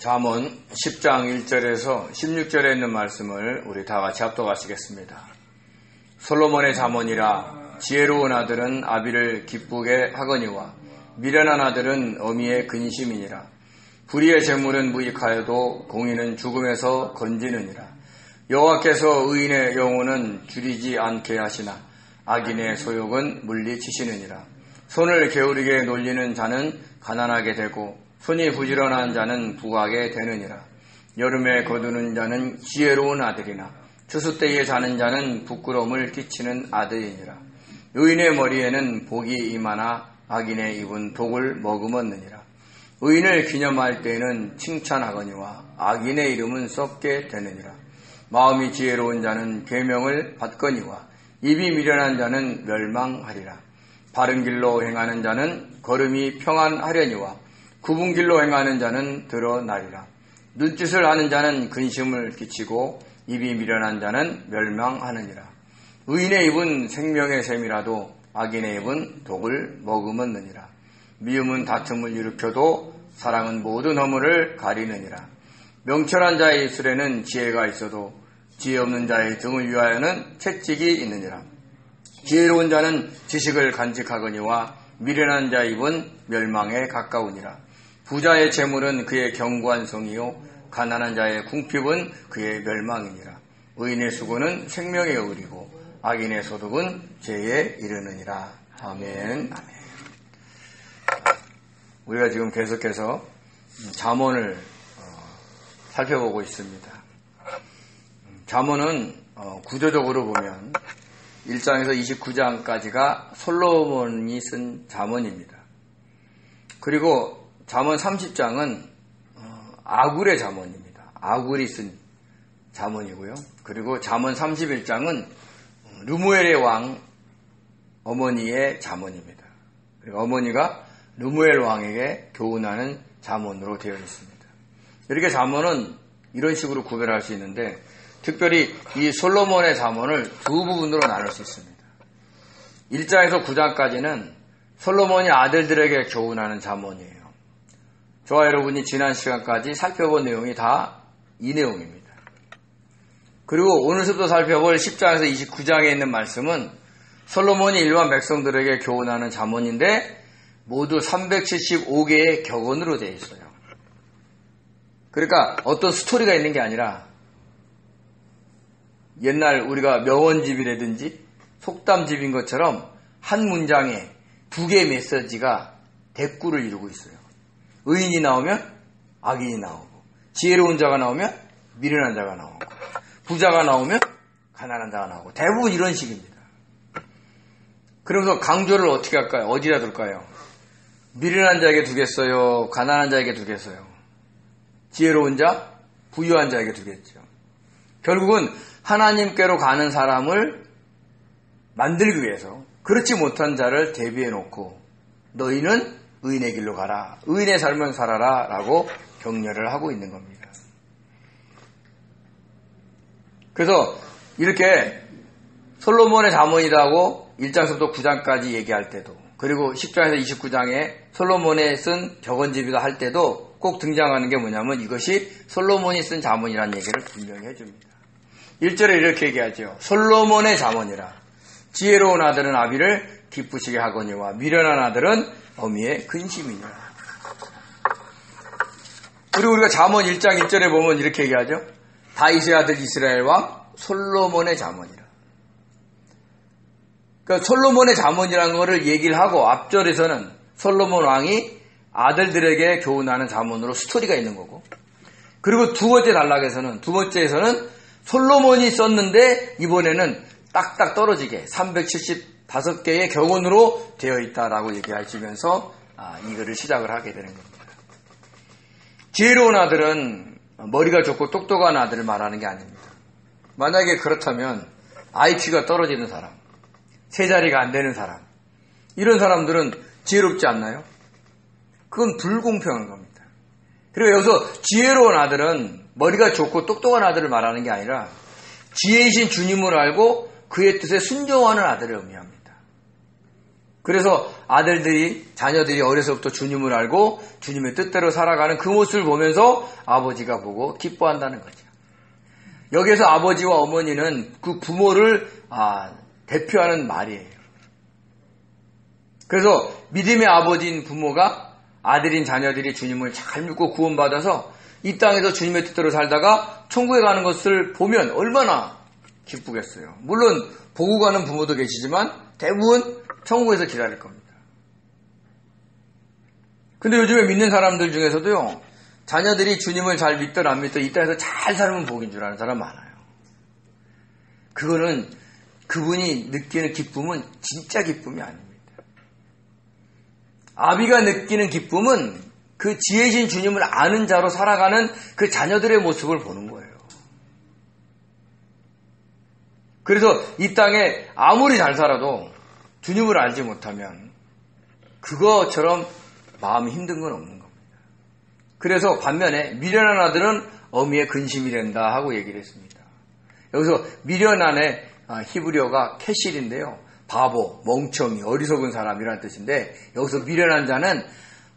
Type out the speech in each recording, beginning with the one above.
잠언 10장 1절에서 16절에 있는 말씀을 우리 다 같이 합독하시겠습니다. 솔로몬의 잠언이라 지혜로운 아들은 아비를 기쁘게 하거니와 미련한 아들은 어미의 근심이니라. 불의의 재물은 무익하여도 공의는 죽음에서 건지느니라. 여호와께서 의인의 영혼은 줄이지 않게 하시나 악인의 소욕은 물리치시느니라. 손을 게으르게 놀리는 자는 가난하게 되고 손이 부지런한 자는 부하게 되느니라. 여름에 거두는 자는 지혜로운 아들이나 추수 때에 자는 자는 부끄러움을 끼치는 아들이니라. 의인의 머리에는 복이 임하나 악인의 입은 독을 머금었느니라. 의인을 기념할 때에는 칭찬하거니와 악인의 이름은 썩게 되느니라. 마음이 지혜로운 자는 계명을 받거니와 입이 미련한 자는 멸망하리라. 바른 길로 행하는 자는 걸음이 평안하려니와 굽은 길로 행하는 자는 드러나리라. 눈짓을 하는 자는 근심을 끼치고 입이 미련한 자는 멸망하느니라. 의인의 입은 생명의 샘이라도 악인의 입은 독을 머금었느니라. 미움은 다툼을 일으켜도 사랑은 모든 허물을 가리느니라. 명철한 자의 입술에는 지혜가 있어도 지혜 없는 자의 등을 위하여는 채찍이 있느니라. 지혜로운 자는 지식을 간직하거니와 미련한 자의 입은 멸망에 가까우니라. 부자의 재물은 그의 견고한 성이요 가난한 자의 궁핍은 그의 멸망이니라. 의인의 수고는 생명에 이르고 악인의 소득은 죄에 이르느니라. 아멘. 우리가 지금 계속해서 잠언을 살펴보고 있습니다. 잠언은 구조적으로 보면 1장에서 29장까지가 솔로몬이 쓴 잠언입니다. 그리고 잠언 30장은 아굴의 잠언입니다. 아굴이 쓴 잠언이고요. 그리고 잠언 31장은 르무엘의 왕 어머니의 잠언입니다. 그리고 어머니가 르무엘 왕에게 교훈하는 잠언으로 되어 있습니다. 이렇게 잠언은 이런 식으로 구별할 수 있는데 특별히 이 솔로몬의 잠언을 두 부분으로 나눌 수 있습니다. 1장에서 9장까지는 솔로몬이 아들들에게 교훈하는 잠언이에요. 저와 여러분이 지난 시간까지 살펴본 내용이 다 이 내용입니다. 그리고 오늘부터 살펴볼 10장에서 29장에 있는 말씀은 솔로몬이 일반 백성들에게 교훈하는 잠언인데 모두 375개의 격언으로 되어 있어요. 그러니까 어떤 스토리가 있는 게 아니라 옛날 우리가 명언집이라든지 속담집인 것처럼 한 문장에 두 개의 메시지가 대꾸를 이루고 있어요. 의인이 나오면 악인이 나오고 지혜로운 자가 나오면 미련한 자가 나오고 부자가 나오면 가난한 자가 나오고 대부분 이런 식입니다. 그러면서 강조를 어떻게 할까요? 어디다 둘까요? 미련한 자에게 두겠어요? 가난한 자에게 두겠어요? 지혜로운 자? 부유한 자에게 두겠죠. 결국은 하나님께로 가는 사람을 만들기 위해서 그렇지 못한 자를 대비해 놓고 너희는 의인의 길로 가라. 의인의 삶을 살아라. 라고 격려를 하고 있는 겁니다. 그래서 이렇게 솔로몬의 잠언이라고 1장부터 9장까지 얘기할 때도 그리고 10장에서 29장에 솔로몬이 쓴 격언집이다 할 때도 꼭 등장하는 게 뭐냐면 이것이 솔로몬이 쓴 잠언이라는 얘기를 분명히 해줍니다. 1절에 이렇게 얘기하죠. 솔로몬의 잠언이라. 지혜로운 아들은 아비를 기쁘시게 하거니와 미련한 아들은 어미의 근심이니라. 그리고 우리가 잠언 1장 1절에 보면 이렇게 얘기하죠. 다윗의 아들 이스라엘 왕 솔로몬의 잠언이라. 그러니까 솔로몬의 잠언이라는 것을 얘기를 하고 앞절에서는 솔로몬 왕이 아들들에게 교훈하는 잠언으로 스토리가 있는 거고 그리고 두 번째에서는 솔로몬이 썼는데 이번에는 딱딱 떨어지게 375개의 격언으로 되어 있다라고 얘기하시면서 이 글을 시작을 하게 되는 겁니다. 지혜로운 아들은 머리가 좋고 똑똑한 아들을 말하는 게 아닙니다. 만약에 그렇다면 IQ가 떨어지는 사람, 세 자리가 안 되는 사람, 이런 사람들은 지혜롭지 않나요? 그건 불공평한 겁니다. 그리고 여기서 지혜로운 아들은 머리가 좋고 똑똑한 아들을 말하는 게 아니라 지혜이신 주님을 알고 그의 뜻에 순종하는 아들을 의미합니다. 그래서 자녀들이 어려서부터 주님을 알고 주님의 뜻대로 살아가는 그 모습을 보면서 아버지가 보고 기뻐한다는 거죠. 여기서 아버지와 어머니는 그 부모를 대표하는 말이에요. 그래서 믿음의 아버지인 부모가 아들인 자녀들이 주님을 잘 믿고 구원받아서 이 땅에서 주님의 뜻대로 살다가 천국에 가는 것을 보면 얼마나 기쁘겠어요. 물론 보고 가는 부모도 계시지만 대부분 천국에서 기다릴 겁니다. 근데 요즘에 믿는 사람들 중에서도요, 자녀들이 주님을 잘 믿든 안 믿든 이 땅에서 잘 살면 복인 줄 아는 사람 많아요. 그거는 그분이 느끼는 기쁨은 진짜 기쁨이 아닙니다. 아비가 느끼는 기쁨은 그 지혜신 주님을 아는 자로 살아가는 그 자녀들의 모습을 보는 거예요. 그래서 이 땅에 아무리 잘 살아도 주님을 알지 못하면 그거처럼 마음이 힘든 건 없는 겁니다. 그래서 반면에 미련한 아들은 어미의 근심이 된다 하고 얘기를 했습니다. 여기서 미련한의 히브리어가 캐실인데요. 바보, 멍청이, 어리석은 사람이라는 뜻인데 여기서 미련한 자는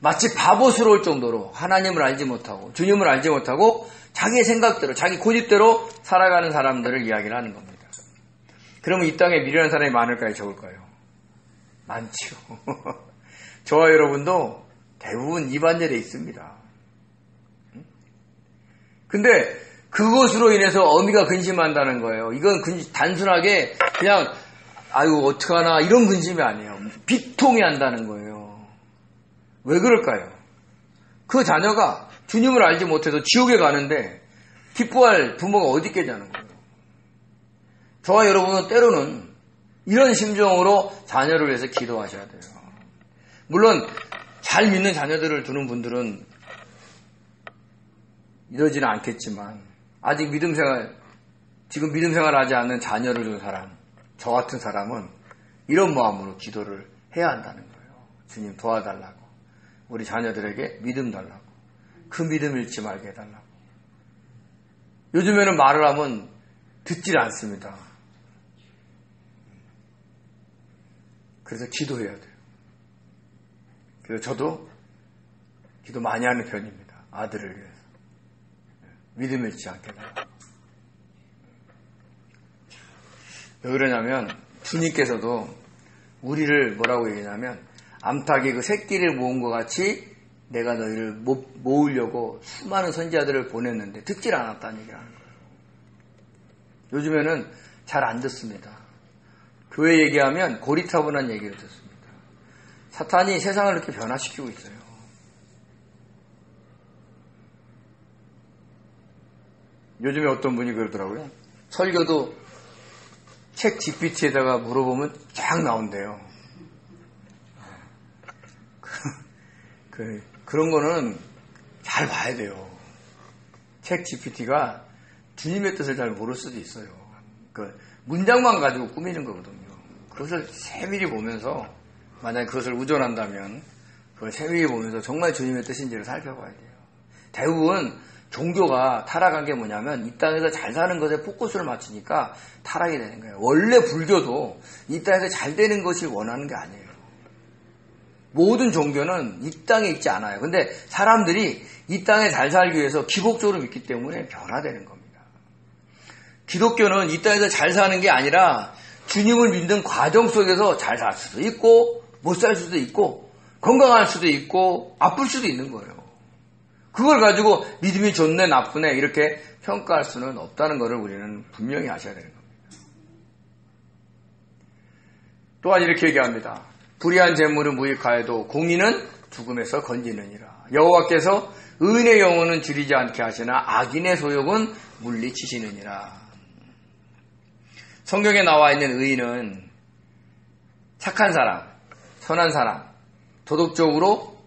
마치 바보스러울 정도로 하나님을 알지 못하고 주님을 알지 못하고 자기의 생각대로 자기 고집대로 살아가는 사람들을 이야기를 하는 겁니다. 그러면 이 땅에 미련한 사람이 많을까요? 적을까요? 많죠. 저와 여러분도 대부분 이반열에 있습니다. 근데 그것으로 인해서 어미가 근심한다는 거예요. 이건 단순하게 그냥 아유 어떡하나 이런 근심이 아니에요. 비통해 한다는 거예요. 왜 그럴까요? 그 자녀가 주님을 알지 못해서 지옥에 가는데 기뻐할 부모가 어디 있겠냐는 거예요. 저와 여러분은 때로는 이런 심정으로 자녀를 위해서 기도하셔야 돼요. 물론 잘 믿는 자녀들을 두는 분들은 이러지는 않겠지만 아직 지금 믿음 생활하지 않는 자녀를 둔 사람, 저 같은 사람은 이런 마음으로 기도를 해야 한다는 거예요. 주님 도와달라고. 우리 자녀들에게 믿음 달라고. 그 믿음 잃지 말게 해달라고. 요즘에는 말을 하면 듣질 않습니다. 그래서 기도해야 돼요. 그래서 저도 기도 많이 하는 편입니다. 아들을 위해서. 믿음 잃지 않게 해달라고. 왜 그러냐면 주님께서도 우리를 뭐라고 얘기하냐면 암탉이 그 새끼를 모은 것 같이 내가 너희를 모으려고 수많은 선지자들을 보냈는데 듣질 않았다는 얘기를 하는 거예요. 요즘에는 잘 안 듣습니다. 교회 얘기하면 고리타분한 얘기를 듣습니다. 사탄이 세상을 이렇게 변화시키고 있어요. 요즘에 어떤 분이 그러더라고요. 설교도 책 GPT에다가 물어보면 쫙 나온대요. 그런 거는 잘 봐야 돼요. 책 GPT가 주님의 뜻을 잘 모를 수도 있어요. 문장만 가지고 꾸미는 거거든요. 그것을 세밀히 보면서 만약에 그것을 의존한다면 그걸 세밀히 보면서 정말 주님의 뜻인지를 살펴봐야 돼요. 대부분 종교가 타락한 게 뭐냐면 이 땅에서 잘 사는 것에 포커스를 맞추니까 타락이 되는 거예요. 원래 불교도 이 땅에서 잘 되는 것을 원하는 게 아니에요. 모든 종교는 이 땅에 있지 않아요. 근데 사람들이 이 땅에 잘 살기 위해서 기복적으로 믿기 때문에 변화되는 겁니다. 기독교는 이 땅에서 잘 사는 게 아니라 주님을 믿는 과정 속에서 잘 살 수도 있고 못 살 수도 있고 건강할 수도 있고 아플 수도 있는 거예요. 그걸 가지고 믿음이 좋네 나쁘네 이렇게 평가할 수는 없다는 것을 우리는 분명히 아셔야 되는 겁니다. 또한 이렇게 얘기합니다. 불의한 재물은 무익하여도 공의는 죽음에서 건지느니라. 여호와께서 의인의 영혼은 줄이지 않게 하시나 악인의 소욕은 물리치시느니라. 성경에 나와 있는 의인은 착한 사람, 선한 사람, 도덕적으로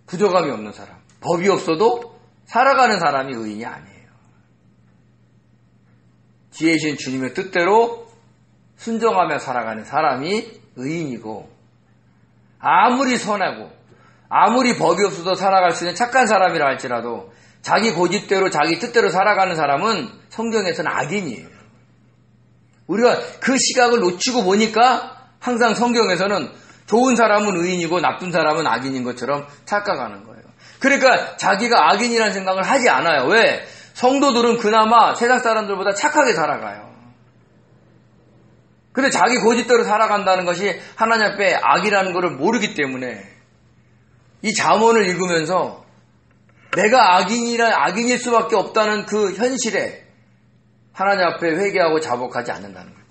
부족함이 없는 사람, 법이 없어도 살아가는 사람이 의인이 아니에요. 지혜이신 주님의 뜻대로 순종하며 살아가는 사람이 의인이고 아무리 선하고 아무리 법이 없어도 살아갈 수 있는 착한 사람이라 할지라도 자기 고집대로 자기 뜻대로 살아가는 사람은 성경에서는 악인이에요. 우리가 그 시각을 놓치고 보니까 항상 성경에서는 좋은 사람은 의인이고 나쁜 사람은 악인인 것처럼 착각하는 거예요. 그러니까 자기가 악인이라는 생각을 하지 않아요. 왜? 성도들은 그나마 세상 사람들보다 착하게 살아가요. 근데 자기 고집대로 살아간다는 것이 하나님 앞에 악이라는 것을 모르기 때문에 이 잠언을 읽으면서 내가 악인일 수밖에 없다는 그 현실에 하나님 앞에 회개하고 자복하지 않는다는 거죠.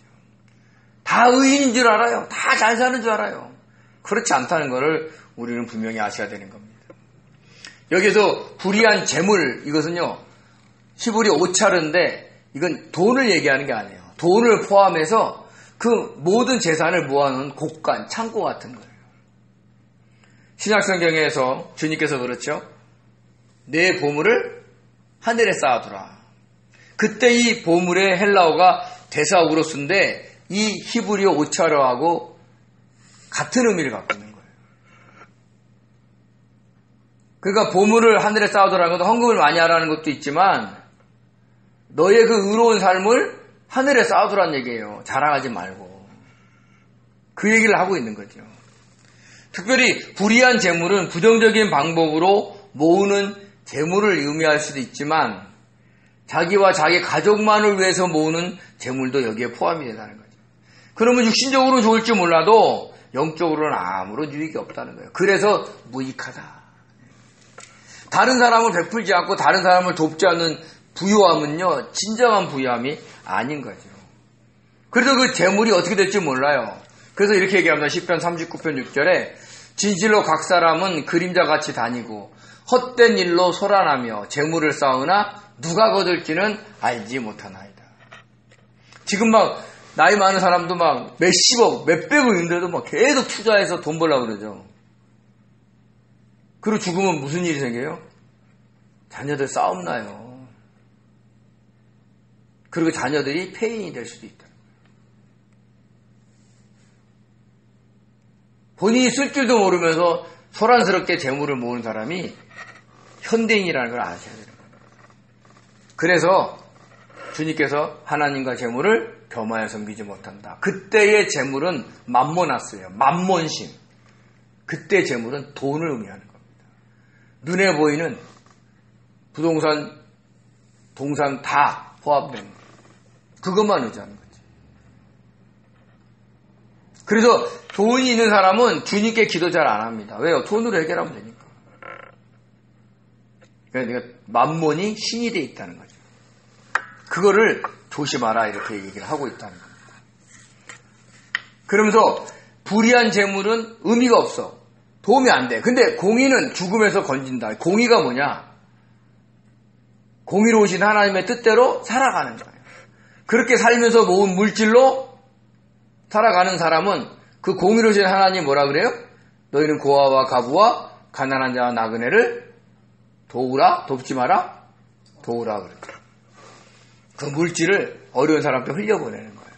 다 의인인 줄 알아요. 다 잘 사는 줄 알아요. 그렇지 않다는 것을 우리는 분명히 아셔야 되는 겁니다. 여기서 불의한 재물, 이것은요, 히브리 오차르인데 이건 돈을 얘기하는 게 아니에요. 돈을 포함해서 그 모든 재산을 모아놓은 곡간, 창고 같은 거예요. 신약성경에서 주님께서 그렇죠. 내 보물을 하늘에 쌓아두라. 그때 이 보물의 헬라어가 데사우로스인데 이 히브리어 오차르하고 같은 의미를 갖고 있는 거예요. 그러니까 보물을 하늘에 쌓아두라는 것도 헌금을 많이 하라는 것도 있지만 너의 그 의로운 삶을 하늘에 쌓아두라는 얘기예요. 자랑하지 말고. 그 얘기를 하고 있는 거죠. 특별히 불의한 재물은 부정적인 방법으로 모으는 재물을 의미할 수도 있지만 자기와 자기 가족만을 위해서 모으는 재물도 여기에 포함이 된다는 거죠. 그러면 육신적으로는 좋을지 몰라도 영적으로는 아무런 유익이 없다는 거예요. 그래서 무익하다. 다른 사람을 베풀지 않고 다른 사람을 돕지 않는 부유함은요, 진정한 부유함이 아닌 거죠. 그래서 그 재물이 어떻게 될지 몰라요. 그래서 이렇게 얘기합니다. 시편 39편 6절에 진실로 각 사람은 그림자같이 다니고 헛된 일로 소란하며 재물을 쌓으나 누가 거둘지는 알지 못하나이다. 지금 막 나이 많은 사람도 막 몇십억, 몇백억 있는데도 막 계속 투자해서 돈 벌려고 그러죠. 그리고 죽으면 무슨 일이 생겨요? 자녀들 싸움 나요. 그리고 자녀들이 폐인이 될 수도 있다. 본인이 쓸 줄도 모르면서 소란스럽게 재물을 모으는 사람이 현대인이라는 걸 아셔야 되는 거예요. 그래서 주님께서 하나님과 재물을 겸하여 섬기지 못한다. 그때의 재물은 맘모나스예요. 맘몬심. 그때 재물은 돈을 의미하는 겁니다. 눈에 보이는 부동산, 동산 다 포함된 거예요. 그것만 의지하는 거지. 그래서 돈이 있는 사람은 주님께 기도 잘 안 합니다. 왜요? 돈으로 해결하면 되니까. 그러니까 맘몬이 신이 돼 있다는 거죠. 그거를 조심하라 이렇게 얘기를 하고 있다는 겁니다. 그러면서 불의한 재물은 의미가 없어. 도움이 안 돼. 근데 공의는 죽음에서 건진다. 공의가 뭐냐? 공의로우신 하나님의 뜻대로 살아가는 거예요. 그렇게 살면서 모은 물질로 살아가는 사람은 그 공의로우신 하나님 뭐라 그래요? 너희는 고아와 가부와 가난한 자와 나그네를 도우라? 돕지 마라? 도우라 그랬죠. 그 물질을 어려운 사람한테 흘려보내는 거예요.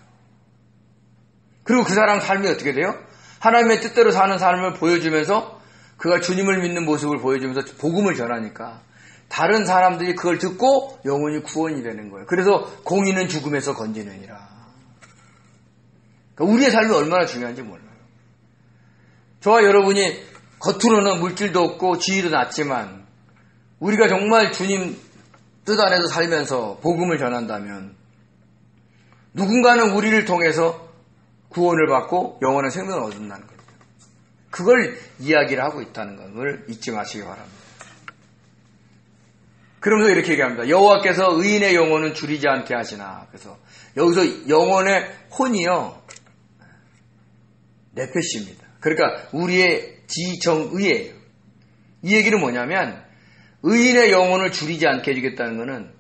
그리고 그 사람 삶이 어떻게 돼요? 하나님의 뜻대로 사는 삶을 보여주면서 그가 주님을 믿는 모습을 보여주면서 복음을 전하니까 다른 사람들이 그걸 듣고 영혼이 구원이 되는 거예요. 그래서 공의는 죽음에서 건지느니라. 그러니까 우리의 삶이 얼마나 중요한지 몰라요. 저와 여러분이 겉으로는 물질도 없고 지위도 낮지만 우리가 정말 주님 뜻 안에서 살면서 복음을 전한다면 누군가는 우리를 통해서 구원을 받고 영원한 생명을 얻는다는 거죠. 그걸 이야기를 하고 있다는 것을 잊지 마시기 바랍니다. 그러면서 이렇게 얘기합니다. 여호와께서 의인의 영혼은 줄이지 않게 하시나. 그래서 여기서 영혼의 혼이요 네페시입니다. 그러니까 우리의 지정의예요. 이 얘기는 뭐냐면 의인의 영혼을 줄이지 않게 해주겠다는 것은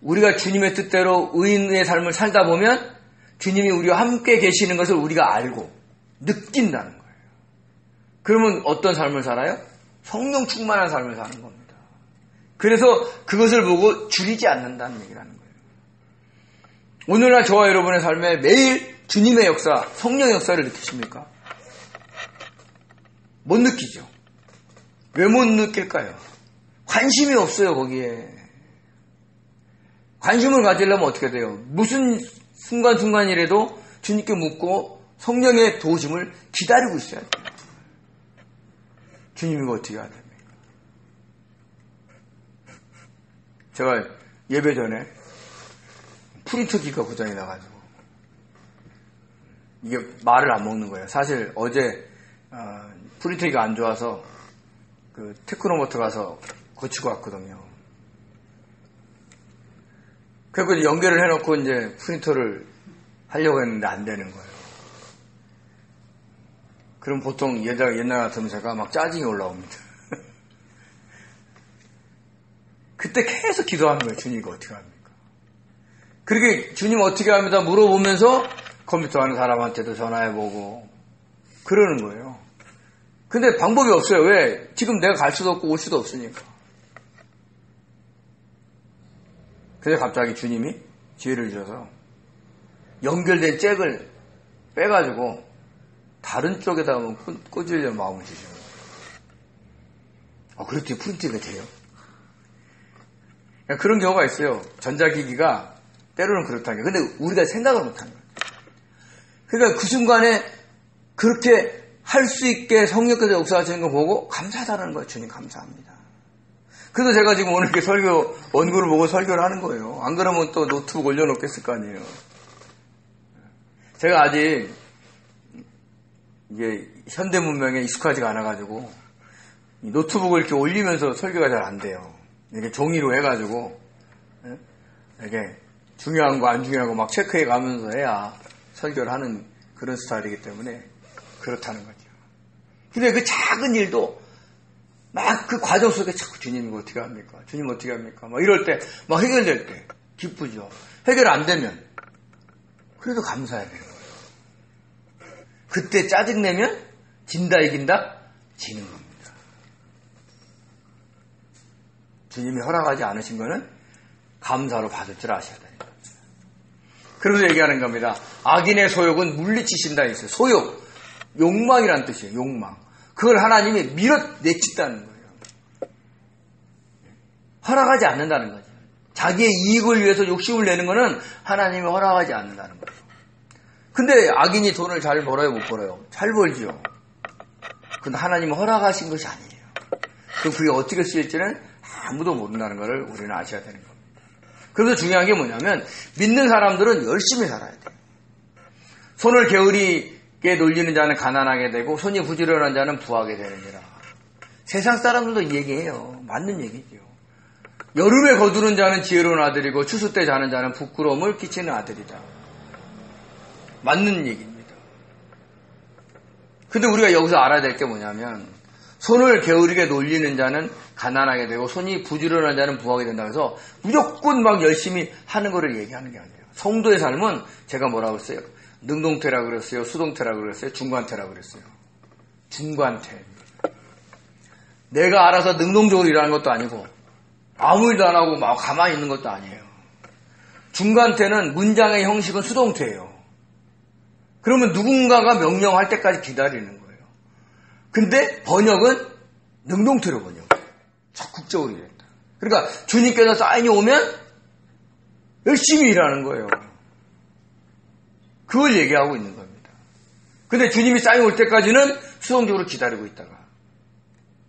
우리가 주님의 뜻대로 의인의 삶을 살다 보면 주님이 우리와 함께 계시는 것을 우리가 알고 느낀다는 거예요. 그러면 어떤 삶을 살아요? 성령 충만한 삶을 사는 겁니다. 그래서 그것을 보고 줄이지 않는다는 얘기를 하는 거예요. 오늘날 저와 여러분의 삶에 매일 주님의 역사, 성령의 역사를 느끼십니까? 못 느끼죠. 왜 못 느낄까요? 관심이 없어요, 거기에. 관심을 가지려면 어떻게 돼요? 무슨 순간순간이라도 주님께 묻고 성령의 도우심을 기다리고 있어야 돼요. 주님 이거 어떻게 해야 됩니까? 제가 예배 전에 프린터기가 고장이 나가지고 이게 말을 안 먹는 거예요. 사실 어제 프린터기가 안 좋아서 그 테크노모터 가서 고치고 왔거든요. 그래서 연결을 해놓고 이제 프린터를 하려고 했는데 안 되는 거예요. 그럼 보통 옛날 같으면 제가 막 짜증이 올라옵니다. 그때 계속 기도하는 거예요. 주님 이거 어떻게 합니까? 그렇게 주님 어떻게 합니다 물어보면서 컴퓨터 하는 사람한테도 전화해보고 그러는 거예요. 근데 방법이 없어요. 왜? 지금 내가 갈 수도 없고 올 수도 없으니까. 그래서 갑자기 주님이 지혜를 주셔서 연결된 잭을 빼가지고 다른 쪽에다 꽂으려는 마음을 주시는 거예요. 그렇게 프린팅이 돼요. 그런 경우가 있어요. 전자기기가 때로는 그렇다는 게. 근데 우리가 생각을 못하는 거예요. 그러니까 그 순간에 그렇게 할 수 있게 성령께서 역사하시는 거 보고 감사하다는 거예요. 주님 감사합니다. 그래서 제가 지금 오늘 이렇게 원고를 보고 설교를 하는 거예요. 안 그러면 또 노트북 올려놓겠을 거 아니에요. 제가 아직 이게 현대 문명에 익숙하지가 않아가지고 노트북을 이렇게 올리면서 설교가 잘 안 돼요. 이렇게 종이로 해가지고 이렇게 중요한 거 안 중요한 거 막 체크해 가면서 해야 설교를 하는 그런 스타일이기 때문에 그렇다는 거죠. 근데 그 작은 일도 막 그 과정 속에 자꾸 주님 이거 어떻게 합니까? 주님 어떻게 합니까? 막 이럴 때 막 해결될 때 기쁘죠. 해결 안 되면 그래도 감사해야 돼요. 그때 짜증내면 진다 이긴다? 지는 겁니다. 주님이 허락하지 않으신 거는 감사로 받을 줄 아셔야 되는 겁니다. 그러면서 얘기하는 겁니다. 악인의 소욕은 물리치신다 했어요. 소욕, 욕망이란 뜻이에요. 욕망. 그걸 하나님이 밀어내친다는 거예요. 허락하지 않는다는 거죠. 자기의 이익을 위해서 욕심을 내는 거는 하나님이 허락하지 않는다는 거예요. 근데 악인이 돈을 잘 벌어요, 못 벌어요? 잘 벌죠. 근데 하나님이 허락하신 것이 아니에요. 그럼 그게 어떻게 쓰일지는 아무도 모른다는 것을 우리는 아셔야 되는 겁니다. 그래서 중요한 게 뭐냐면 믿는 사람들은 열심히 살아야 돼요. 손을 게으르게 놀리는 자는 가난하게 되고 손이 부지런한 자는 부하게 되느니라. 세상 사람들도 이 얘기해요. 맞는 얘기죠. 여름에 거두는 자는 지혜로운 아들이고 추수 때 자는 자는 부끄러움을 끼치는 아들이다. 맞는 얘기입니다. 근데 우리가 여기서 알아야 될 게 뭐냐면 손을 게으르게 놀리는 자는 가난하게 되고 손이 부지런한 자는 부하게 된다 해서 무조건 막 열심히 하는 거를 얘기하는 게 아니에요. 성도의 삶은 제가 뭐라고 했어요? 능동태라고 그랬어요? 수동태라고 그랬어요? 중간태라고 그랬어요? 중간태입니다. 내가 알아서 능동적으로 일하는 것도 아니고 아무 일도 안 하고 막 가만히 있는 것도 아니에요. 중간태는 문장의 형식은 수동태예요. 그러면 누군가가 명령할 때까지 기다리는 거예요. 근데 번역은 능동태로 번역해요. 적극적으로 일했다. 그러니까 주님께서 사인이 오면 열심히 일하는 거예요. 그걸 얘기하고 있는 겁니다. 근데 주님이 사인 올 때까지는 수동적으로 기다리고 있다가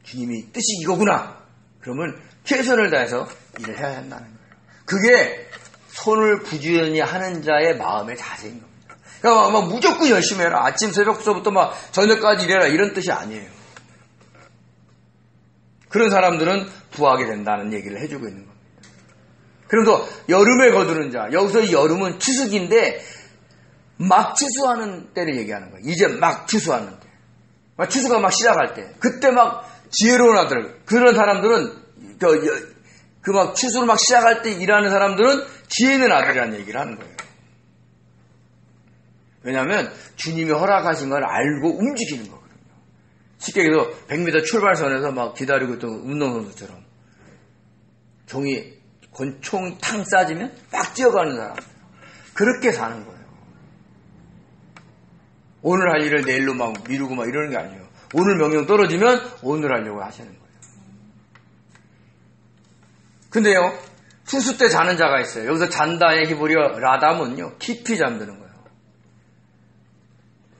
주님이 뜻이 이거구나. 그러면 최선을 다해서 일을 해야 한다는 거예요. 그게 손을 부지런히 하는 자의 마음의 자세인 겁니다. 그러니까 막 무조건 열심히 해라. 아침 새벽부터 막 저녁까지 일해라. 이런 뜻이 아니에요. 그런 사람들은 부하게 된다는 얘기를 해주고 있는 겁니다. 그래서 여름에 거두는 자. 여기서 이 여름은 추석인데 막 추수하는 때를 얘기하는 거예요. 이제 막 추수하는 때. 막 추수가 막 시작할 때. 그때 막 지혜로운 아들. 그런 사람들은 그 막 추수를 막 시작할 때 일하는 사람들은 지혜 있는 아들이라는 얘기를 하는 거예요. 왜냐하면 주님이 허락하신 걸 알고 움직이는 거거든요. 쉽게 얘기해서 100m 출발선에서 막 기다리고 있던 운동선수처럼 권총이 탕 쏴지면 막 뛰어가는 사람. 그렇게 사는 거예요. 오늘 할 일을 내일로 막 미루고 막 이러는 게 아니에요. 오늘 명령 떨어지면 오늘 하려고 하시는 거예요. 근데요, 추수 때 자는 자가 있어요. 여기서 잔다의 히브리어 라담은요, 깊이 잠드는 거예요.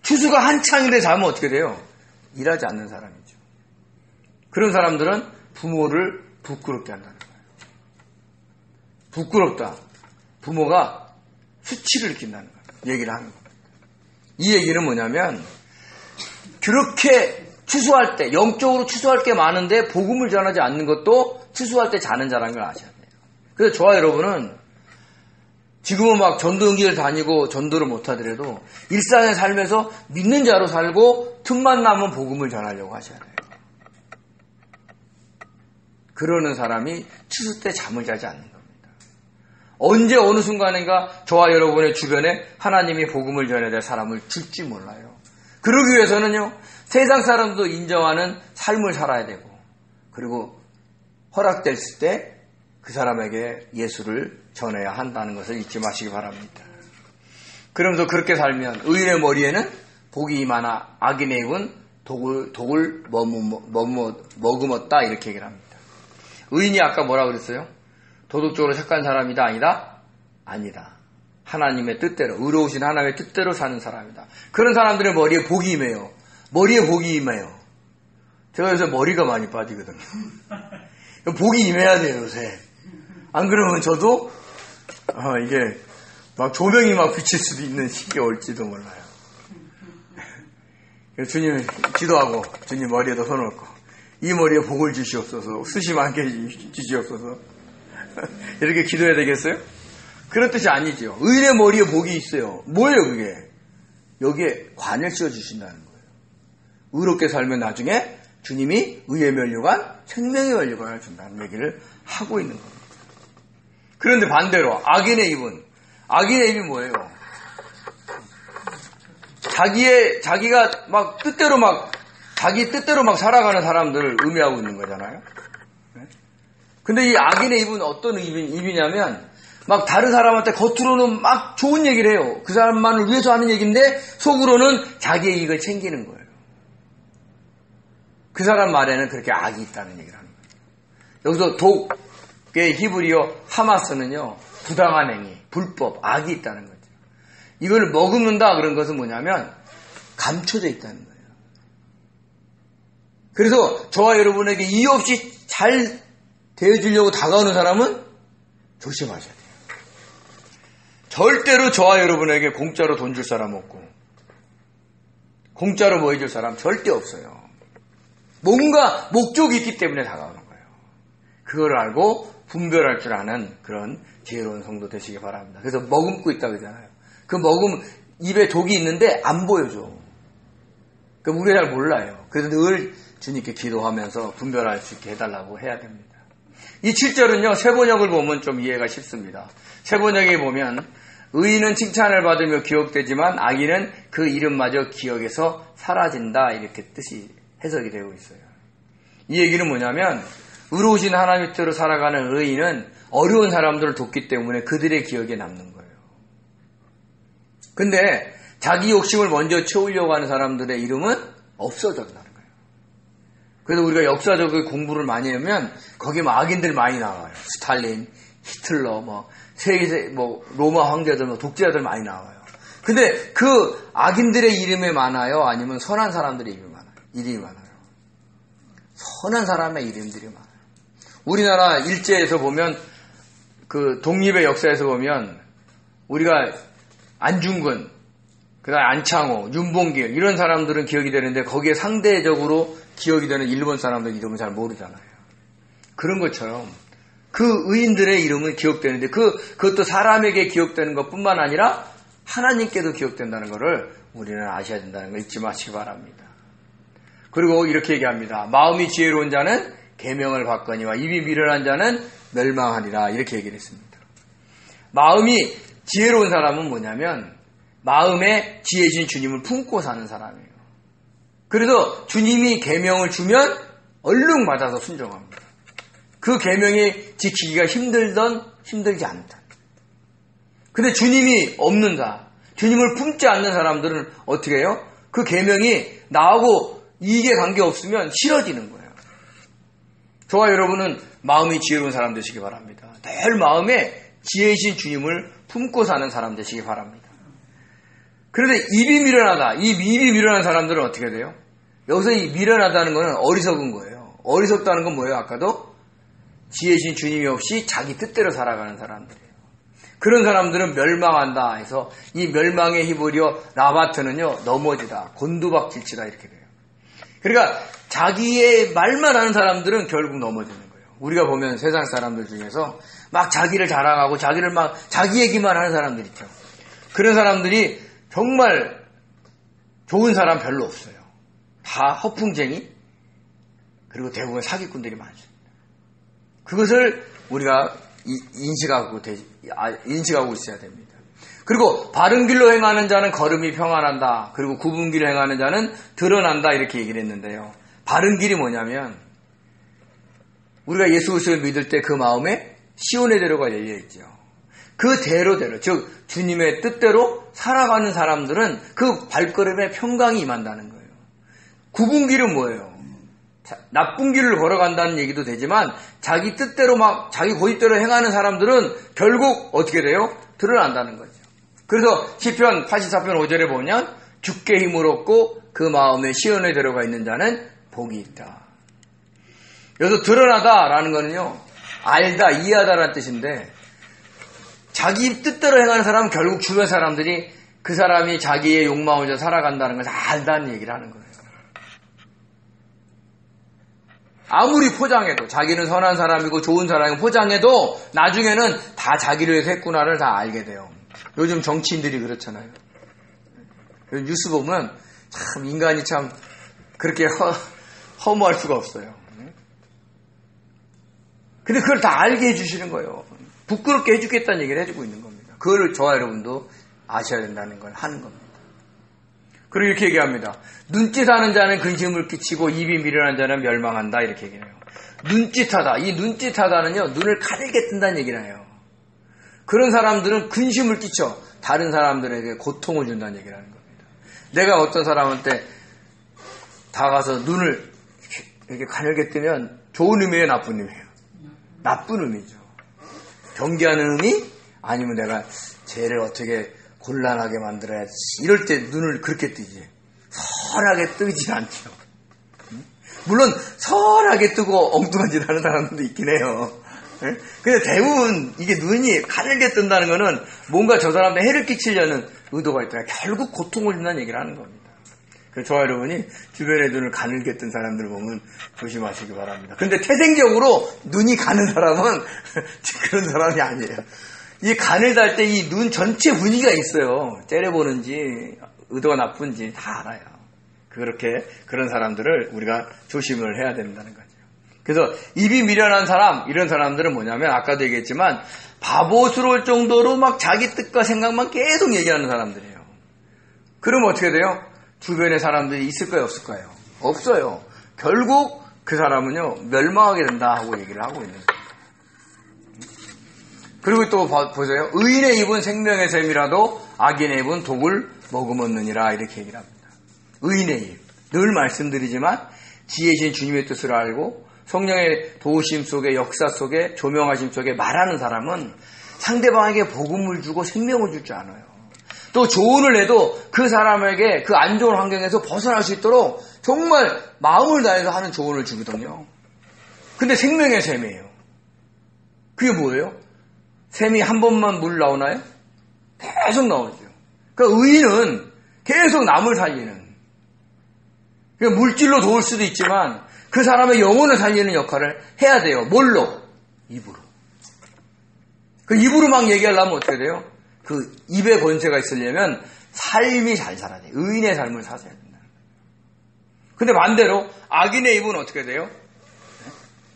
추수가 한창인데 자면 어떻게 돼요? 일하지 않는 사람이죠. 그런 사람들은 부모를 부끄럽게 한다는 거예요. 부끄럽다. 부모가 수치를 느낀다는 거예요. 얘기를 하는 겁니다. 이 얘기는 뭐냐면 그렇게 추수할 때, 영적으로 추수할 게 많은데 복음을 전하지 않는 것도 추수할 때 자는 자라는 걸 아셔야 돼요. 그래서 저와 여러분은 지금은 막 전도연기를 다니고 전도를 못하더라도 일상의 삶에서 믿는 자로 살고 틈만 나면 복음을 전하려고 하셔야 돼요. 그러는 사람이 추수 때 잠을 자지 않는 겁니다. 언제 어느 순간인가 저와 여러분의 주변에 하나님이 복음을 전해야 될 사람을 줄지 몰라요. 그러기 위해서는요, 세상 사람도 인정하는 삶을 살아야 되고, 그리고 허락됐을 때 그 사람에게 예수를 전해야 한다는 것을 잊지 마시기 바랍니다. 그러면서 그렇게 살면 의인의 머리에는 복이 임하나 악인의 입은 독을 머금었다, 이렇게 얘기를 합니다. 의인이 아까 뭐라고 그랬어요? 도덕적으로 착한 사람이다, 아니다? 아니다. 하나님의 뜻대로, 의로우신 하나님의 뜻대로 사는 사람이다. 그런 사람들의 머리에 복이 임해요. 머리에 복이 임해요. 제가 요새 머리가 많이 빠지거든요. 복이 임해야 돼요, 요새. 안 그러면 저도 이게 막 조명이 막 비칠 수도 있는 시기가 올지도 몰라요. 주님 기도하고 주님 머리에도 손 얹고 이 머리에 복을 주시옵소서, 수시 많게 주시옵소서 이렇게 기도해야 되겠어요? 그런 뜻이 아니죠. 의인의 머리에 복이 있어요. 뭐예요 그게? 여기에 관을 씌워주신다는 거예요. 의롭게 살면 나중에 주님이 의의 면류관, 생명의 면류관을 준다는 얘기를 하고 있는 겁니다. 그런데 반대로 악인의 입이 뭐예요? 자기가 막 자기 뜻대로 막 살아가는 사람들을 의미하고 있는 거잖아요. 근데 이 악인의 입은 어떤 입이냐면 막 다른 사람한테 겉으로는 막 좋은 얘기를 해요. 그 사람만을 위해서 하는 얘기인데 속으로는 자기의 이익을 챙기는 거예요. 그 사람 말에는 그렇게 악이 있다는 얘기를 하는 거예요. 여기서 독의 히브리어 하마스는요, 부당한 행위, 불법, 악이 있다는 거죠. 이걸 머금는다 그런 것은 뭐냐면 감춰져 있다는 거예요. 그래서 저와 여러분에게 이유 없이 잘 대해주려고 다가오는 사람은 조심하셔야 돼요. 절대로 저와 여러분에게 공짜로 돈 줄 사람 없고 공짜로 뭐 해줄 사람 절대 없어요. 뭔가 목적이 있기 때문에 다가오는 거예요. 그걸 알고 분별할 줄 아는 그런 지혜로운 성도 되시기 바랍니다. 그래서 머금고 있다고 그러잖아요. 그 입에 독이 있는데 안 보여줘. 그럼 우리가 잘 몰라요. 그래서 늘 주님께 기도하면서 분별할 수 있게 해달라고 해야 됩니다. 이 7절은요, 세번역을 보면 좀 이해가 쉽습니다. 세번역에 보면 의인은 칭찬을 받으며 기억되지만 악인은 그 이름마저 기억에서 사라진다, 이렇게 뜻이 해석이 되고 있어요. 이 얘기는 뭐냐면 의로우신 하나님 뜻대로 살아가는 의인은 어려운 사람들을 돕기 때문에 그들의 기억에 남는 거예요. 근데 자기 욕심을 먼저 채우려고 하는 사람들의 이름은 없어졌다는 거예요. 그래서 우리가 역사적으로 공부를 많이 하면 거기에 악인들 많이 나와요. 스탈린, 히틀러, 세계 로마 황제들, 독재자들 많이 나와요. 근데 그 악인들의 이름이 많아요? 아니면 선한 사람들의 이름이 많아요? 선한 사람의 이름들이 많아요. 우리나라 일제에서 보면, 그 독립의 역사에서 보면, 우리가 안중근, 그다음에 안창호, 윤봉길, 이런 사람들은 기억이 되는데, 거기에 상대적으로 기억이 되는 일본 사람들 이름은 잘 모르잖아요. 그런 것처럼, 그 의인들의 이름은 기억되는데, 그것도 사람에게 기억되는 것 뿐만 아니라, 하나님께도 기억된다는 것을 우리는 아셔야 된다는 걸 잊지 마시기 바랍니다. 그리고 이렇게 얘기합니다. 마음이 지혜로운 자는 계명을 받거니와 입이 미련한 자는 멸망하리라, 이렇게 얘기를 했습니다. 마음이 지혜로운 사람은 뭐냐면 마음에 지혜신 주님을 품고 사는 사람이에요. 그래서 주님이 계명을 주면 얼른 받아서 순종합니다. 그 계명이 지키기가 힘들지 않다. 근데 주님이 없는 자, 주님을 품지 않는 사람들은 어떻게 해요? 그 계명이 나하고 이익에 관계없으면 싫어지는 거예요. 저와 여러분은 마음이 지혜로운 사람 되시기 바랍니다. 늘 마음에 지혜이신 주님을 품고 사는 사람 되시기 바랍니다. 그런데 입이 미련하다. 이 입이 미련한 사람들은 어떻게 돼요? 여기서 이 미련하다는 것은 어리석은 거예요. 어리석다는 건 뭐예요? 아까도 지혜신 주님이 없이 자기 뜻대로 살아가는 사람들이에요. 그런 사람들은 멸망한다 해서 이 멸망에 휘둘려 라바트는요 넘어지다, 곤두박질치다 이렇게 돼요. 그러니까 자기의 말만 하는 사람들은 결국 넘어지는 거예요. 우리가 보면 세상 사람들 중에서 막 자기를 자랑하고 자기 얘기만 하는 사람들 있죠. 그런 사람들이 정말 좋은 사람 별로 없어요. 다 허풍쟁이, 그리고 대부분 사기꾼들이 많습니다. 그것을 우리가 인식하고 있어야 됩니다. 그리고 바른 길로 행하는 자는 걸음이 평안한다. 그리고 굽은 길을 행하는 자는 드러난다. 이렇게 얘기를 했는데요. 바른 길이 뭐냐면 우리가 예수 그리스도를 믿을 때 그 마음에 시온의 대로가 열려있죠. 그 대로대로, 즉 주님의 뜻대로 살아가는 사람들은 그 발걸음에 평강이 임한다는 거예요. 굽은 길은 뭐예요? 나쁜 길을 걸어간다는 얘기도 되지만 자기 뜻대로 막 자기 고집대로 행하는 사람들은 결국 어떻게 돼요? 드러난다는 거죠. 그래서 시편 84편 5절에 보면 주께 힘을 얻고 그 마음에 시온의 대로가 있는 자는 복이 있다. 여기서 드러나다라는 거는요, 알다, 이해하다라는 뜻인데 자기 뜻대로 행하는 사람은 결국 주변 사람들이 그 사람이 자기의 욕망을 져 살아간다는 것을 안다는 얘기를 하는 거예요. 아무리 포장해도, 자기는 선한 사람이고 좋은 사람이고 포장해도 나중에는 다 자기를 위해서 했구나를 다 알게 돼요. 요즘 정치인들이 그렇잖아요. 뉴스 보면 참 인간이 참 그렇게 허무할 수가 없어요. 근데 그걸 다 알게 해주시는 거예요. 부끄럽게 해주겠다는 얘기를 해주고 있는 겁니다. 그걸 저와 여러분도 아셔야 된다는 걸 하는 겁니다. 그리고 이렇게 얘기합니다. 눈짓하는 자는 근심을 끼치고 입이 미련한 자는 멸망한다. 이렇게 얘기해요. 눈짓하다. 이 눈짓하다는요, 눈을 가늘게 뜬다는 얘기를 해요. 그런 사람들은 근심을 끼쳐 다른 사람들에게 고통을 준다는 얘기를 하는 겁니다. 내가 어떤 사람한테 다가서 눈을 이렇게 가늘게 뜨면 좋은 의미예요, 나쁜 의미예요? 나쁜 의미죠. 경계하는 의미? 아니면 내가 쟤를 어떻게 곤란하게 만들어야지. 이럴 때 눈을 그렇게 뜨지. 선하게 뜨지 않죠. 물론 선하게 뜨고 엉뚱한 짓 하는 사람들도 있긴 해요. 근데 대부분 이게 눈이 가늘게 뜬다는 거는 뭔가 저 사람한테 해를 끼치려는 의도가 있다. 결국 고통을 준다는 얘기를 하는 겁니다. 그래서 저와 여러분이 주변의 눈을 가늘게 뜬 사람들을 보면 조심하시기 바랍니다. 근데 태생적으로 눈이 가는 사람은 그런 사람이 아니에요. 이 가늘다 할 때 이 눈 전체 분위기가 있어요. 째려보는지 의도가 나쁜지 다 알아요. 그런 사람들을 우리가 조심을 해야 된다는 거죠. 그래서 입이 미련한 사람, 이런 사람들은 뭐냐면 아까도 얘기했지만 바보스러울 정도로 막 자기 뜻과 생각만 계속 얘기하는 사람들이에요. 그러면 어떻게 돼요? 주변에 사람들이 있을까요, 없을까요? 없어요. 결국 그 사람은요, 멸망하게 된다 하고 얘기를 하고 있는 거예요. 그리고 또 보세요. 의인의 입은 생명의 샘이라도 악인의 입은 독을 머금었느니라. 이렇게 얘기를 합니다. 의인의 입. 늘 말씀드리지만 지혜신 주님의 뜻을 알고 성령의 도우심 속에, 역사 속에, 조명하심 속에 말하는 사람은 상대방에게 복음을 주고 생명을 줄 줄 알아요. 또 조언을 해도 그 사람에게 그 안 좋은 환경에서 벗어날 수 있도록 정말 마음을 다해서 하는 조언을 주거든요. 근데 생명의 샘이에요. 그게 뭐예요? 샘이 한 번만 물 나오나요? 계속 나오죠. 그러니까 의인은 계속 남을 살리는, 그러니까 물질로 도울 수도 있지만 그 사람의 영혼을 살리는 역할을 해야 돼요. 뭘로? 입으로. 그 입으로 막 얘기하려면 어떻게 돼요? 그 입에 권세가 있으려면 삶이 잘 살아야 돼요. 의인의 삶을 사셔야 된다. 근데 반대로 악인의 입은 어떻게 돼요?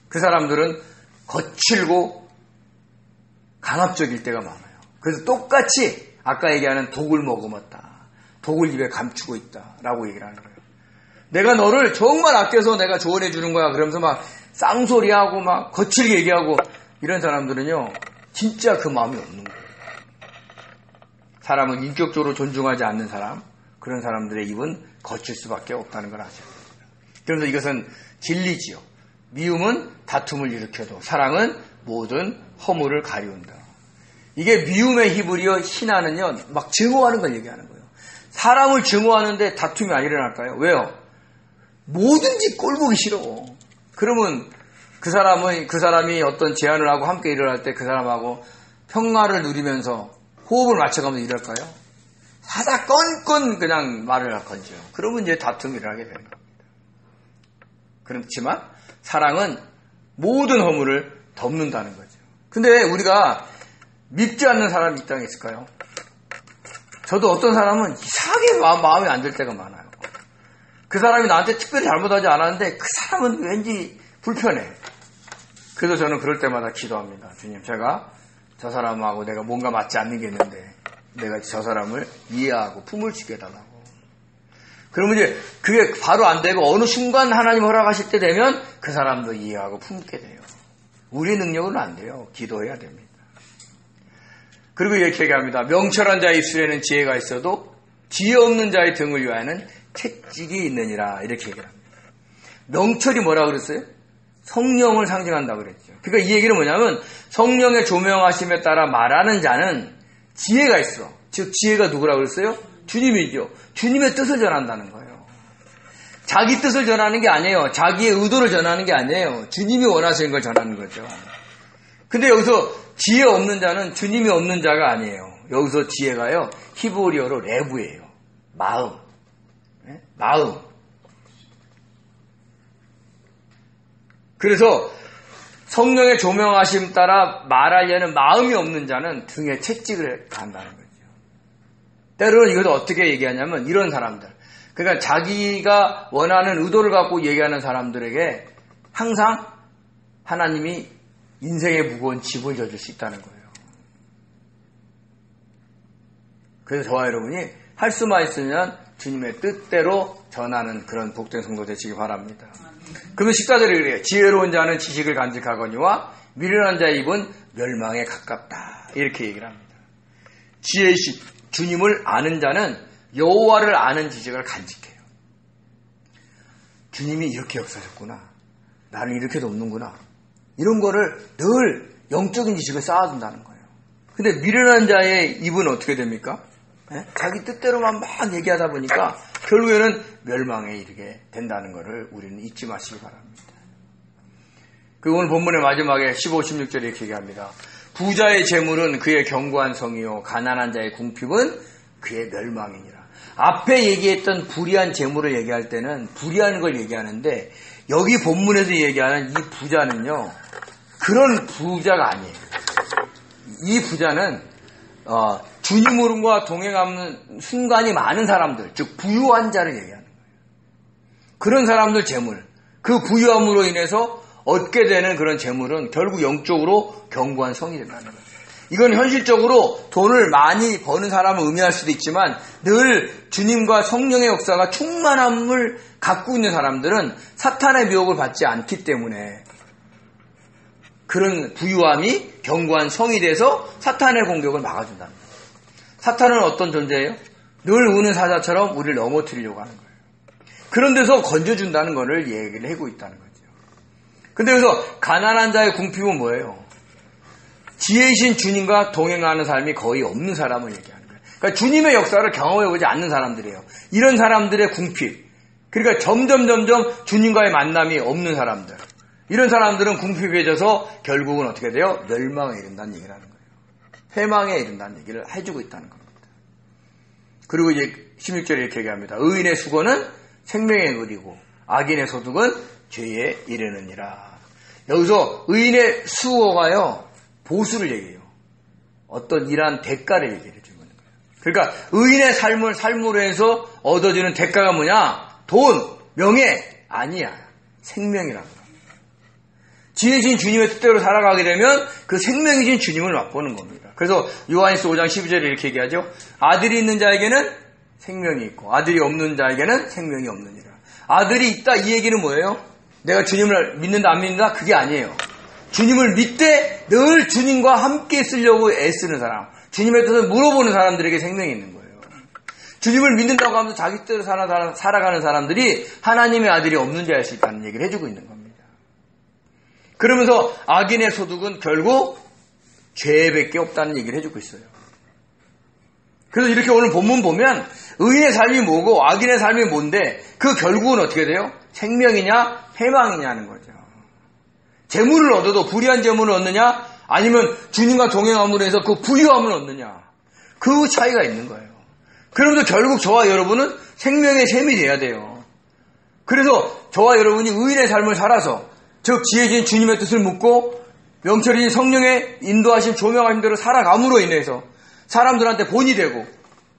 그 사람들은 거칠고 강압적일 때가 많아요. 그래서 똑같이 아까 얘기하는 독을 머금었다. 독을 입에 감추고 있다라고 얘기를 하는 거예요. 내가 너를 정말 아껴서 내가 조언해 주는 거야. 그러면서 막 쌍소리하고 막 거칠게 얘기하고 이런 사람들은요, 진짜 그 마음이 없는 거예요. 사람은 인격적으로 존중하지 않는 사람, 그런 사람들의 입은 거칠 수밖에 없다는 걸 아셔야 됩니다. 그래서 이것은 진리지요. 미움은 다툼을 일으켜도 사랑은 모든 허물을 가리운다. 이게 미움의 히브리어 신하는요, 막 증오하는 걸 얘기하는 거예요. 사람을 증오하는데 다툼이 안 일어날까요? 왜요? 뭐든지 꼴보기 싫어. 그러면 그 사람이 어떤 제안을 하고 함께 일을 때 그 사람하고 평화를 누리면서 호흡을 맞춰가면서 일할까요? 사사건건 그냥 말을 건져요. 그러면 이제 다툼이 일어나게 되는 겁니다. 그렇지만 사랑은 모든 허물을 덮는다는 거죠. 근데 우리가 믿지 않는 사람이 이 땅에 있을까요? 저도 어떤 사람은 이상하게 마음에 안 들 때가 많아요. 그 사람이 나한테 특별히 잘못하지 않았는데 그 사람은 왠지 불편해. 그래서 저는 그럴 때마다 기도합니다. 주님, 제가 저 사람하고 내가 뭔가 맞지 않는 게 있는데 내가 저 사람을 이해하고 품을 수 있게 해달라고. 그러면 이제 그게 바로 안 되고 어느 순간 하나님 허락하실 때 되면 그 사람도 이해하고 품게 돼요. 우리 능력은 안 돼요. 기도해야 됩니다. 그리고 이렇게 얘기합니다. 명철한 자의 입술에는 지혜가 있어도 지혜 없는 자의 등을 위하여는 채찍이 있느니라. 이렇게 얘기합니다. 명철이 뭐라 그랬어요? 성령을 상징한다고 그랬죠. 그러니까 이 얘기는 뭐냐면 성령의 조명하심에 따라 말하는 자는 지혜가 있어. 즉 지혜가 누구라고 그랬어요? 주님이죠. 주님의 뜻을 전한다는 거예요. 자기 뜻을 전하는 게 아니에요. 자기의 의도를 전하는 게 아니에요. 주님이 원하시는 걸 전하는 거죠. 근데 여기서 지혜 없는 자는 주님이 없는 자가 아니에요. 여기서 지혜가요. 히브리어로 레브예요. 마음. 네? 마음. 그래서 성령의 조명하심 따라 말하려는 마음이 없는 자는 등에 채찍을 한다는 거죠. 때로는 이것을 어떻게 얘기하냐면 이런 사람들. 그러니까 자기가 원하는 의도를 갖고 얘기하는 사람들에게 항상 하나님이 인생의 무거운 짐을 져줄 수 있다는 거예요. 그래서 저와 여러분이 할 수만 있으면 주님의 뜻대로 전하는 그런 복된 성도 되시기 바랍니다. 그러면 14절에 그래요. 지혜로운 자는 지식을 간직하거니와 미련한 자의 입은 멸망에 가깝다. 이렇게 얘기를 합니다. 지혜이신 주님을 아는 자는 여호와를 아는 지식을 간직해요. 주님이 이렇게 역사하셨구나. 나는 이렇게 돕는구나. 이런 거를 늘 영적인 지식을 쌓아둔다는 거예요. 근데 미련한 자의 입은 어떻게 됩니까? 네? 자기 뜻대로만 막 얘기하다 보니까 결국에는 멸망에 이르게 된다는 것을 우리는 잊지 마시기 바랍니다. 그 오늘 본문의 마지막에 15, 16절에 이렇게 얘기합니다. 부자의 재물은 그의 견고한 성이요 가난한 자의 궁핍은 그의 멸망이니라. 앞에 얘기했던 불의한 재물을 얘기할 때는 불의한 걸 얘기하는데 여기 본문에서 얘기하는 이 부자는요 그런 부자가 아니에요. 이 부자는 주님과 동행하는 순간이 많은 사람들, 즉 부유한 자를 얘기하는 거예요. 그런 사람들 재물, 그 부유함으로 인해서 얻게 되는 그런 재물은 결국 영적으로 견고한 성이 된다는 거예요. 이건 현실적으로 돈을 많이 버는 사람을 의미할 수도 있지만 늘 주님과 성령의 역사가 충만함을 갖고 있는 사람들은 사탄의 미혹을 받지 않기 때문에 그런 부유함이 견고한 성이 돼서 사탄의 공격을 막아준다는 거예요. 사탄은 어떤 존재예요? 늘 우는 사자처럼 우리를 넘어뜨리려고 하는 거예요. 그런 데서 건져준다는 것을 얘기를 하고 있다는 거죠. 근데 여기서 가난한 자의 궁핍은 뭐예요? 지혜이신 주님과 동행하는 삶이 거의 없는 사람을 얘기하는 거예요. 그러니까 주님의 역사를 경험해보지 않는 사람들이에요. 이런 사람들의 궁핍. 그러니까 점점 주님과의 만남이 없는 사람들. 이런 사람들은 궁핍해져서 결국은 어떻게 돼요? 멸망에 이른다는 얘기를 하는 거예요. 회망에 이른다는 얘기를 해주고 있다는 겁니다. 그리고 이제 16절에 이렇게 얘기합니다. 의인의 수고는 생명의 의리고 악인의 소득은 죄에 이르느니라. 여기서 의인의 수고가요. 보수를 얘기해요. 어떤 일한 대가를 얘기를 해주는 거예요. 그러니까 의인의 삶으로 해서 얻어지는 대가가 뭐냐? 돈, 명예 아니야. 생명이라고 합니다. 지혜신 주님의 뜻대로 살아가게 되면 그 생명이신 주님을 맛보는 겁니다. 그래서 요한일서 5장 12절에 이렇게 얘기하죠. 아들이 있는 자에게는 생명이 있고 아들이 없는 자에게는 생명이 없느니라. 아들이 있다 이 얘기는 뭐예요? 내가 주님을 믿는다 안 믿는다? 그게 아니에요. 주님을 믿되 늘 주님과 함께 있으려고 애쓰는 사람, 주님의 뜻을 물어보는 사람들에게 생명이 있는 거예요. 주님을 믿는다고 하면서 자기 뜻대로 살아가는 사람들이 하나님의 아들이 없는 자일 수 있다는 얘기를 해주고 있는 겁니다. 그러면서 악인의 소득은 결국 죄밖에 없다는 얘기를 해주고 있어요. 그래서 이렇게 오늘 본문 보면 의인의 삶이 뭐고 악인의 삶이 뭔데 그 결국은 어떻게 돼요? 생명이냐 해망이냐는 거죠. 재물을 얻어도 불의한 재물을 얻느냐 아니면 주님과 동행함으로 해서 그 부유함을 얻느냐 그 차이가 있는 거예요. 그러면서 결국 저와 여러분은 생명의 셈이 돼야 돼요. 그래서 저와 여러분이 의인의 삶을 살아서 즉 지혜진 주님의 뜻을 묻고 명철인 성령의 인도하심 조명하심대로 살아감으로 인해서 사람들한테 본이 되고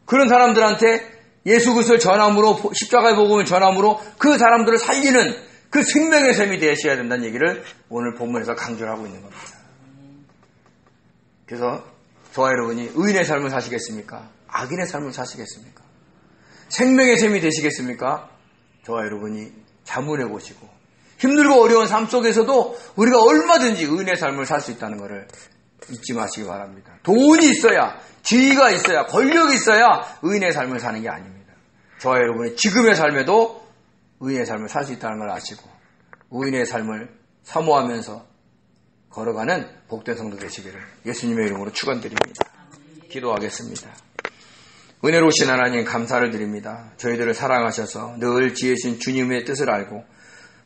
그런 사람들한테 예수 그리스도를 전함으로 십자가의 복음을 전함으로 그 사람들을 살리는 그 생명의 셈이 되셔야 된다는 얘기를 오늘 본문에서 강조를 하고 있는 겁니다. 그래서 저와 여러분이 의인의 삶을 사시겠습니까? 악인의 삶을 사시겠습니까? 생명의 셈이 되시겠습니까? 저와 여러분이 자문해 보시고 힘들고 어려운 삶 속에서도 우리가 얼마든지 의인의 삶을 살 수 있다는 것을 잊지 마시기 바랍니다. 돈이 있어야 지위가 있어야 권력이 있어야 의인의 삶을 사는 게 아닙니다. 저와 여러분이 지금의 삶에도 의인의 삶을 살 수 있다는 걸 아시고 의인의 삶을 사모하면서 걸어가는 복된 성도 되시기를 예수님의 이름으로 축원드립니다. 기도하겠습니다. 은혜로우신 하나님 감사를 드립니다. 저희들을 사랑하셔서 늘 지혜신 주님의 뜻을 알고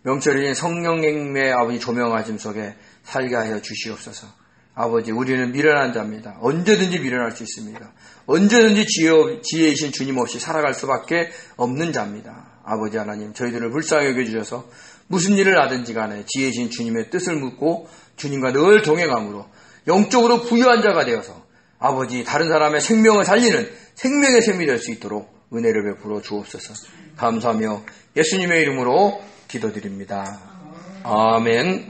명철인 성령님의 아버지 조명하심 속에 살게 하여 주시옵소서. 아버지 우리는 미련한 자입니다. 언제든지 미련할 수 있습니다. 언제든지 지혜이신 주님 없이 살아갈 수밖에 없는 자입니다. 아버지 하나님 저희들을 불쌍히 여겨주셔서 무슨 일을 하든지 간에 지혜이신 주님의 뜻을 묻고 주님과 늘 동행함으로 영적으로 부유한 자가 되어서 아버지 다른 사람의 생명을 살리는 생명의 셈이 될 수 있도록 은혜를 베풀어 주옵소서. 감사하며 예수님의 이름으로 기도드립니다. 아멘.